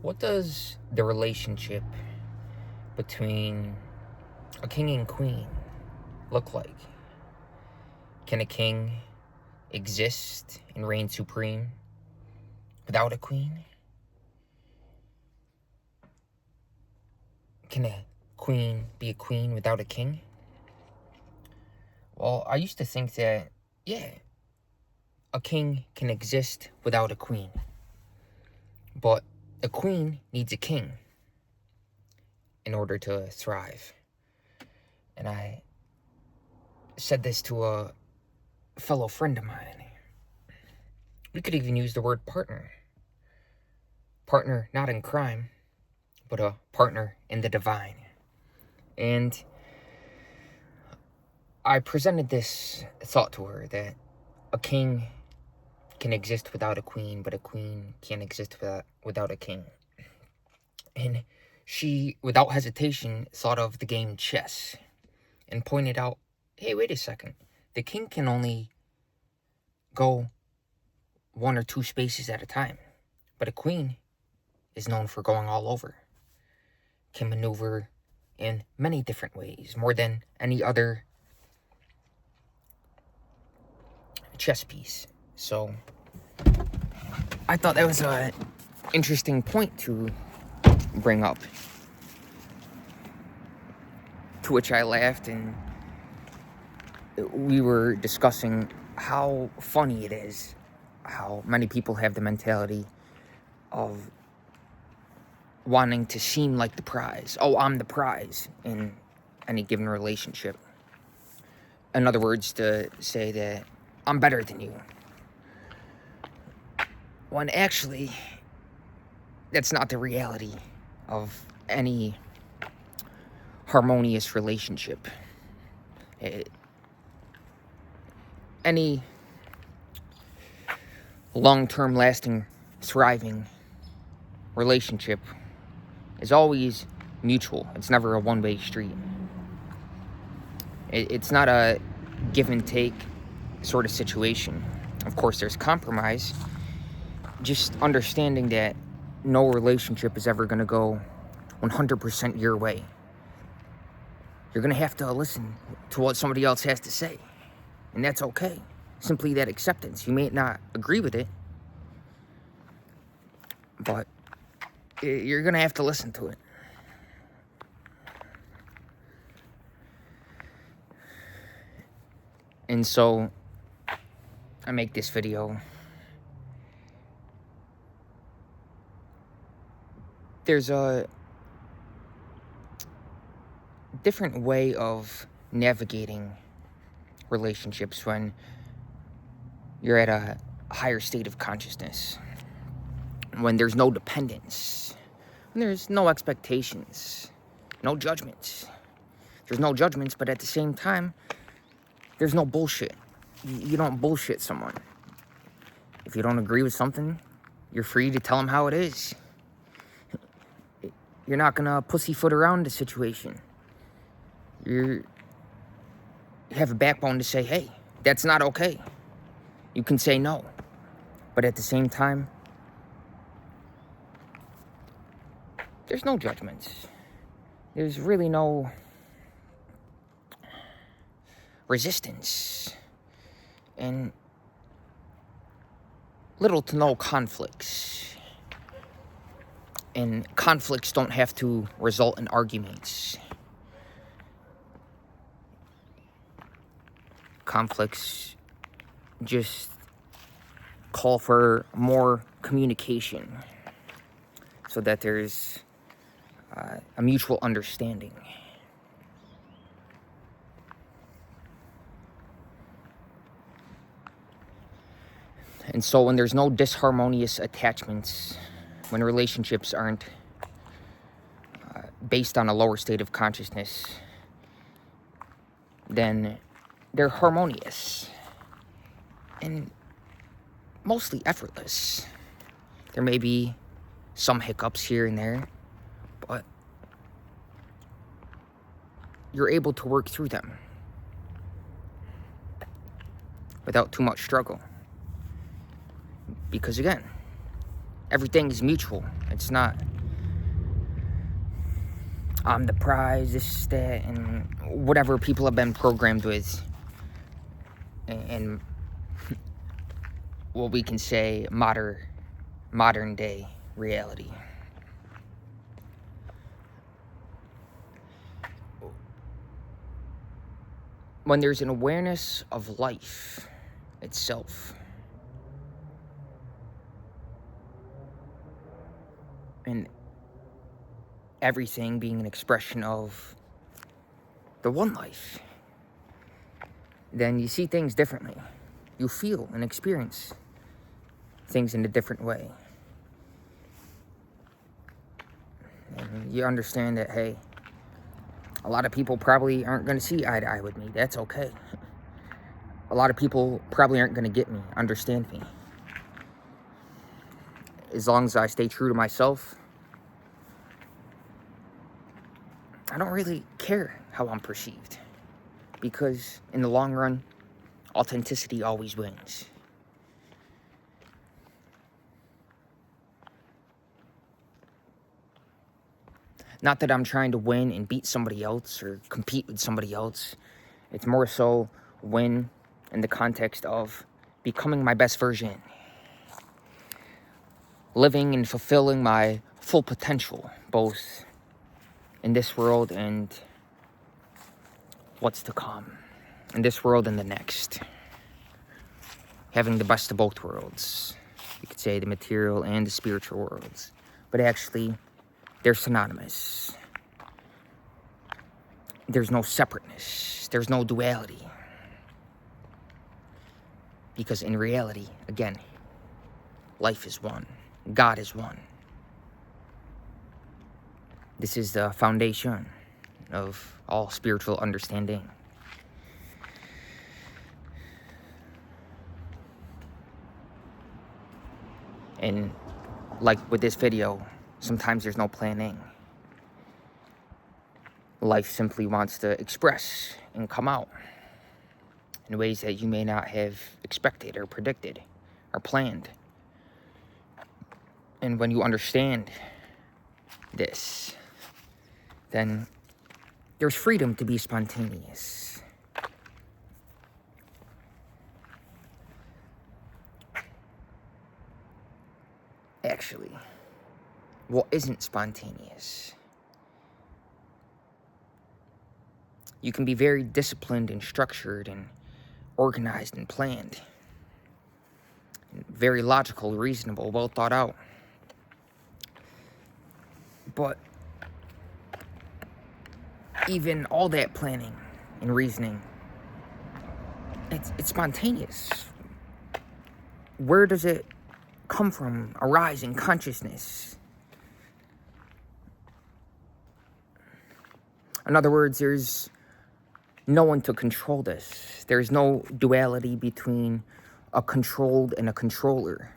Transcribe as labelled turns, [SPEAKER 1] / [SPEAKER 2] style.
[SPEAKER 1] What does the relationship between a king and queen look like? Can a king exist and reign supreme without a queen? Can a queen be a queen without a king? Well, I used to think that, yeah, a king can exist without a queen. But a queen needs a king in order to thrive. And I said this to a fellow friend of mine. We could even use the word partner. Partner not in crime, but a partner in the divine. And I presented this thought to her that a king can exist without a queen, but a queen can't exist without a king. And she, without hesitation, thought of the game chess and pointed out, hey, wait a second. The king can only go one or two spaces at a time, but a queen is known for going all over, can maneuver in many different ways, more than any other chess piece. So I thought that was an interesting point to bring up, to which I laughed, and we were discussing how funny it is how many people have the mentality of wanting to seem like the prize. Oh, I'm the prize in any given relationship. In other words, to say that I'm better than you, when actually that's not the reality of any harmonious relationship. Any long-term lasting thriving relationship is always mutual. It's never a one-way street. It's not a give and take sort of situation. Of course, there's compromise. Just understanding that no relationship is ever going to go 100% your way. You're going to have to listen to what somebody else has to say. And that's okay. Simply that acceptance. You may not agree with it, but you're going to have to listen to it. And so I make this video. There's a different way of navigating relationships when you're at a higher state of consciousness, when there's no dependence, when there's no expectations, no judgments. There's no judgments, but at the same time, there's no bullshit. You don't bullshit someone. If you don't agree with something, you're free to tell them how it is. You're not gonna pussyfoot around the situation. You have a backbone to say, hey, that's not okay. You can say no. But at the same time, there's no judgments. There's really no resistance. And little to no conflicts. And conflicts don't have to result in arguments. Conflicts just call for more communication so that there's a mutual understanding. And so when there's no disharmonious attachments, when relationships aren't based on a lower state of consciousness, then they're harmonious and mostly effortless. There may be some hiccups here and there, but you're able to work through them without too much struggle. Because again, everything is mutual. It's not I'm the prize, this, that, and whatever people have been programmed with. And what we can say modern day reality. When there's an awareness of life itself, and everything being an expression of the one life, then you see things differently. You feel and experience things in a different way. And you understand that, hey, a lot of people probably aren't going to see eye to eye with me. That's okay. A lot of people probably aren't going to get me, understand me. As long as I stay true to myself, I don't really care how I'm perceived. Because in the long run, authenticity always wins. Not that I'm trying to win and beat somebody else or compete with somebody else. It's more so win in the context of becoming my best version. Living and fulfilling my full potential, both in this world and what's to come. In this world and the next. Having the best of both worlds. You could say the material and the spiritual worlds. But actually, they're synonymous. There's no separateness. There's no duality. Because in reality, again, life is one. God is one. This is the foundation of all spiritual understanding. And like with this video, sometimes there's no planning. Life simply wants to express and come out in ways that you may not have expected or predicted or planned. And when you understand this, then there's freedom to be spontaneous. Actually, what isn't spontaneous? You can be very disciplined and structured and organized and planned. And very logical, reasonable, well thought out. But even all that planning and reasoning, it's spontaneous. Where does it come from? Arise in consciousness. In other words, there's no one to control this. There's no duality between a controlled and a controller.